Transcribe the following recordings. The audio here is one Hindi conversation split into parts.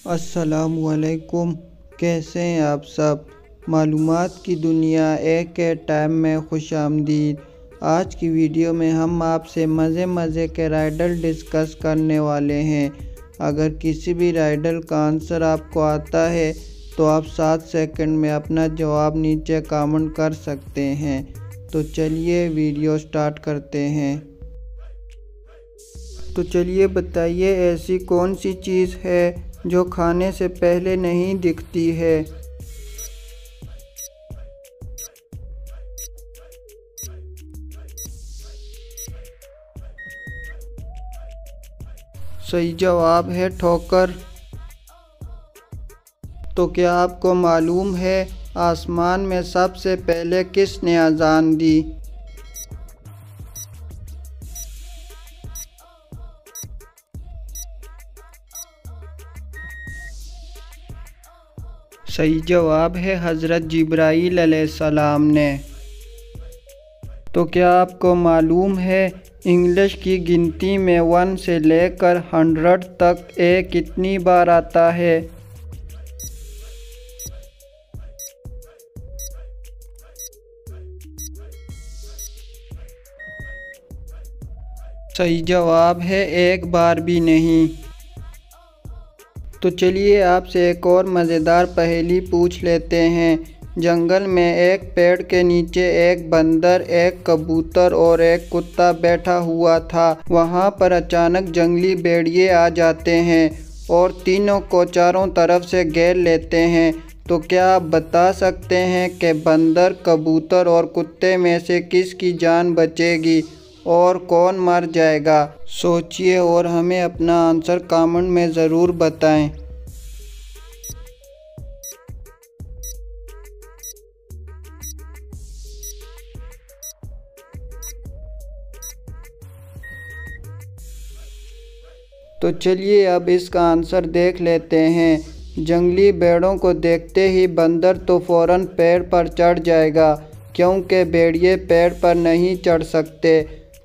अस्सलामुअलैकुम। कैसे हैं आप सब। मालूमात की दुनिया एक के टाइम में खुशामदीद। आज की वीडियो में हम आपसे मज़े के राइडल डिस्कस करने वाले हैं। अगर किसी भी राइडल का आंसर आपको आता है तो आप 7 सेकंड में अपना जवाब नीचे कमेंट कर सकते हैं। तो चलिए वीडियो स्टार्ट करते हैं। तो चलिए बताइए, ऐसी कौन सी चीज़ है जो खाने से पहले नहीं दिखती है। सही जवाब है ठोकर। तो क्या आपको मालूम है आसमान में सबसे पहले किसने अजान दी। सही जवाब है हज़रत जिब्राईल अलैहिस्सलाम ने। तो क्या आपको मालूम है इंग्लिश की गिनती में 1 से लेकर 100 तक ए कितनी बार आता है। सही जवाब है एक बार भी नहीं। तो चलिए आपसे एक और मज़ेदार पहेली पूछ लेते हैं। जंगल में एक पेड़ के नीचे एक बंदर, एक कबूतर और एक कुत्ता बैठा हुआ था। वहाँ पर अचानक जंगली भेड़िए आ जाते हैं और तीनों को चारों तरफ से घेर लेते हैं। तो क्या आप बता सकते हैं कि बंदर, कबूतर और कुत्ते में से किसकी जान बचेगी और कौन मर जाएगा। सोचिए और हमें अपना आंसर कमेंट में ज़रूर बताएं। तो चलिए अब इसका आंसर देख लेते हैं। जंगली भेड़ों को देखते ही बंदर तो फ़ौरन पेड़ पर चढ़ जाएगा, क्योंकि भेड़िए पेड़ पर नहीं चढ़ सकते।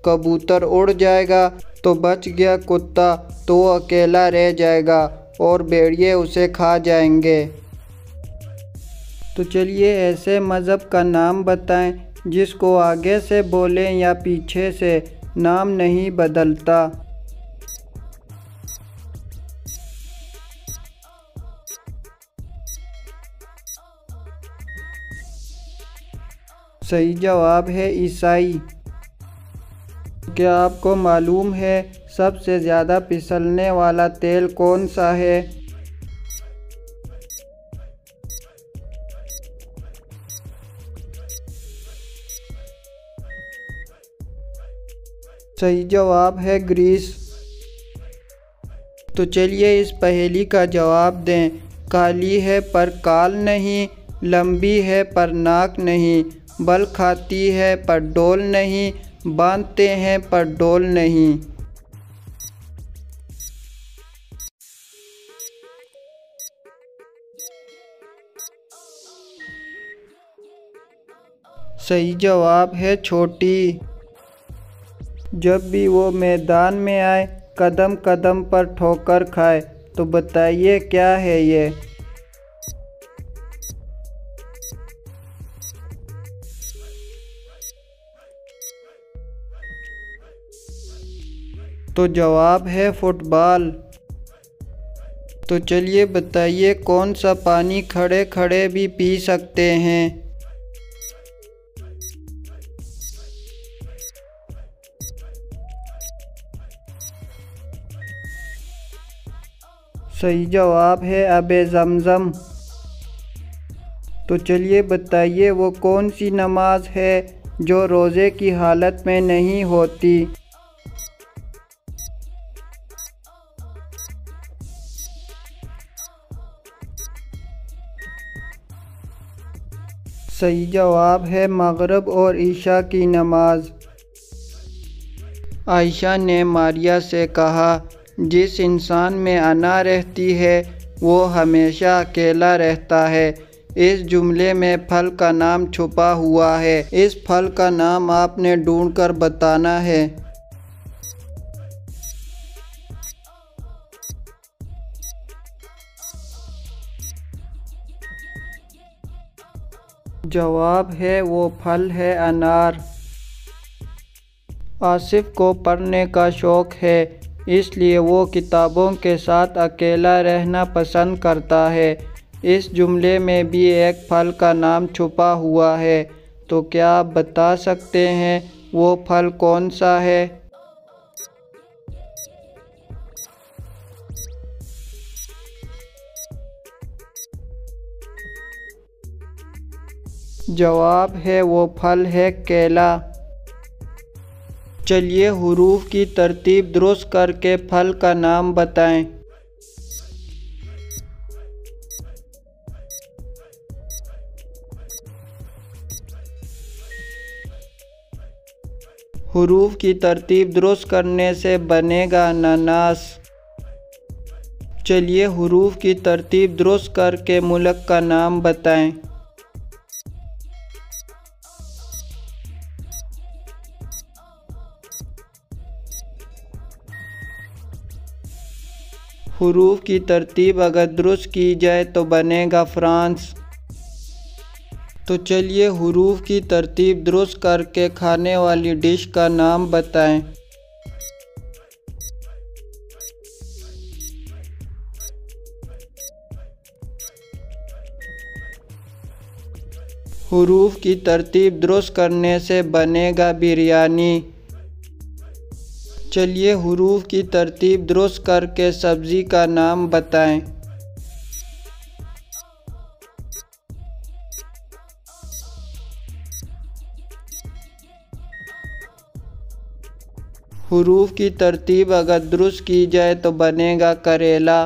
कबूतर उड़ जाएगा तो बच गया कुत्ता, तो वो अकेला रह जाएगा और भेड़िए उसे खा जाएंगे। तो चलिए ऐसे मज़हब का नाम बताएं जिसको आगे से बोलें या पीछे से नाम नहीं बदलता। सही जवाब है ईसाई। क्या आपको मालूम है सबसे ज़्यादा फिसलने वाला तेल कौन सा है। सही जवाब है ग्रीस। तो चलिए इस पहेली का जवाब दें। काली है पर काल नहीं, लंबी है पर नाक नहीं, बल खाती है पर डोल नहीं, बांधते हैं पर डोल नहीं। सही जवाब है छोटी। जब भी वो मैदान में आए कदम कदम पर ठोकर खाए। तो बताइए क्या है ये। तो जवाब है फुटबॉल। तो चलिए बताइए कौन सा पानी खड़े खड़े भी पी सकते हैं। सही जवाब है आबे ज़मज़म। तो चलिए बताइए वो कौन सी नमाज है जो रोज़े की हालत में नहीं होती। सही जवाब है मगरिब और ईशा की नमाज। आयशा ने मारिया से कहा, जिस इंसान में अना रहती है वो हमेशा अकेला रहता है। इस जुमले में फल का नाम छुपा हुआ है। इस फल का नाम आपने ढूंढकर बताना है। जवाब है वो फल है अनार। आसिफ को पढ़ने का शौक़ है, इसलिए वो किताबों के साथ अकेला रहना पसंद करता है। इस जुमले में भी एक फल का नाम छुपा हुआ है, तो क्या आप बता सकते हैं वो फल कौन सा है? जवाब है वो फल है केला। चलिए हुरूफ की तरतीब दुरुस्त करके फल का नाम बताएं। हुरूफ की तरतीब दुरुस्त करने से बनेगा अनानास। चलिए हुरूफ की तरतीब दुरुस्त करके मुल्क का नाम बताएं। हुरूफ की तरतीब अगर दुरुस्त की जाए तो बनेगा फ्रांस। तो चलिए हुरूफ की तरतीब दुरुस्त करके खाने वाली डिश का नाम बताएं। हुरूफ की तरतीब दुरुस्त करने से बनेगा बिरयानी। चलिए हुरूफ की तरतीब दुरुस्त करके सब्ज़ी का नाम बताएं। हुरूफ की तरतीब अगर दुरुस्त की जाए तो बनेगा करेला।